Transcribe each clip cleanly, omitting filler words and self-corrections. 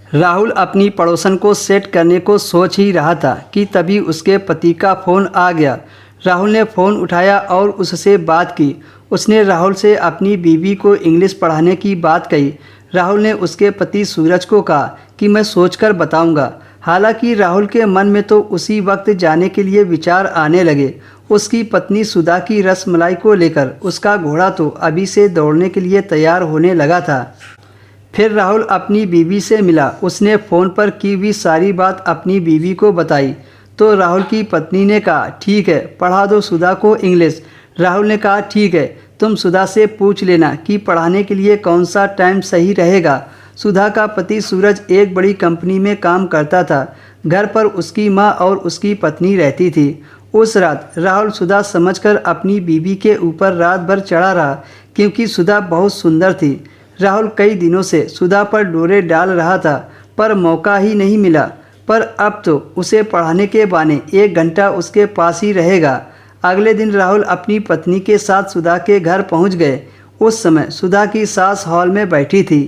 राहुल अपनी पड़ोसन को सेट करने को सोच ही रहा था कि तभी उसके पति का फ़ोन आ गया। राहुल ने फ़ोन उठाया और उससे बात की। उसने राहुल से अपनी बीवी को इंग्लिश पढ़ाने की बात कही। राहुल ने उसके पति सूरज को कहा कि मैं सोचकर बताऊंगा। हालांकि राहुल के मन में तो उसी वक्त जाने के लिए विचार आने लगे। उसकी पत्नी सुधा की रसमलाई को लेकर उसका घोड़ा तो अभी से दौड़ने के लिए तैयार होने लगा था। फिर राहुल अपनी बीवी से मिला। उसने फ़ोन पर की हुई सारी बात अपनी बीवी को बताई तो राहुल की पत्नी ने कहा ठीक है, पढ़ा दो सुधा को इंग्लिश। राहुल ने कहा ठीक है, तुम सुधा से पूछ लेना कि पढ़ाने के लिए कौन सा टाइम सही रहेगा। सुधा का पति सूरज एक बड़ी कंपनी में काम करता था। घर पर उसकी माँ और उसकी पत्नी रहती थी। उस रात राहुल सुधा समझकर अपनी बीवी के ऊपर रात भर चढ़ा रहा क्योंकि सुधा बहुत सुंदर थी। राहुल कई दिनों से सुधा पर डोरे डाल रहा था पर मौका ही नहीं मिला। पर अब तो उसे पढ़ाने के बहाने 1 घंटा उसके पास ही रहेगा। अगले दिन राहुल अपनी पत्नी के साथ सुधा के घर पहुंच गए। उस समय सुधा की सास हॉल में बैठी थी।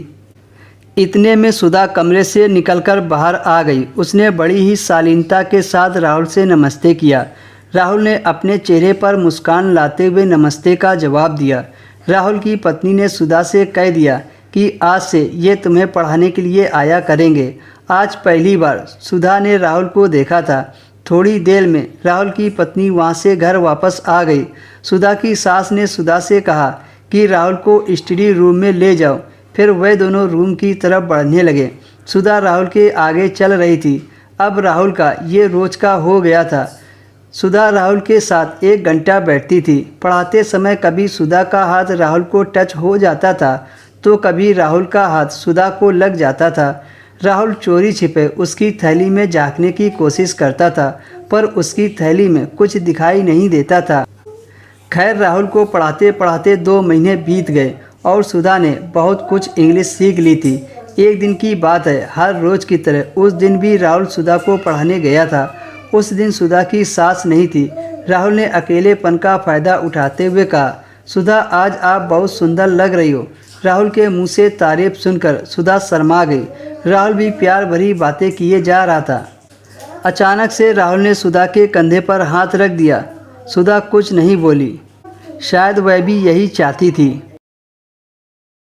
इतने में सुधा कमरे से निकलकर बाहर आ गई। उसने बड़ी ही शालीनता के साथ राहुल से नमस्ते किया। राहुल ने अपने चेहरे पर मुस्कान लाते हुए नमस्ते का जवाब दिया। राहुल की पत्नी ने सुधा से कह दिया कि आज से ये तुम्हें पढ़ाने के लिए आया करेंगे। आज पहली बार सुधा ने राहुल को देखा था। थोड़ी देर में राहुल की पत्नी वहाँ से घर वापस आ गई। सुधा की सास ने सुधा से कहा कि राहुल को स्टडी रूम में ले जाओ। फिर वे दोनों रूम की तरफ बढ़ने लगे। सुधा राहुल के आगे चल रही थी। अब राहुल का ये रोज़ का हो गया था। सुधा राहुल के साथ 1 घंटा बैठती थी। पढ़ाते समय कभी सुधा का हाथ राहुल को टच हो जाता था तो कभी राहुल का हाथ सुधा को लग जाता था। राहुल चोरी छिपे उसकी थैली में झांकने की कोशिश करता था पर उसकी थैली में कुछ दिखाई नहीं देता था। खैर राहुल को पढ़ाते पढ़ाते 2 महीने बीत गए और सुधा ने बहुत कुछ इंग्लिश सीख ली थी। एक दिन की बात है, हर रोज़ की तरह उस दिन भी राहुल सुधा को पढ़ाने गया था। उस दिन सुधा की सास नहीं थी। राहुल ने अकेलेपन का फ़ायदा उठाते हुए कहा सुधा आज आप बहुत सुंदर लग रही हो। राहुल के मुंह से तारीफ सुनकर सुधा शर्मा गई। राहुल भी प्यार भरी बातें किए जा रहा था। अचानक से राहुल ने सुधा के कंधे पर हाथ रख दिया। सुधा कुछ नहीं बोली। शायद वह भी यही चाहती थी।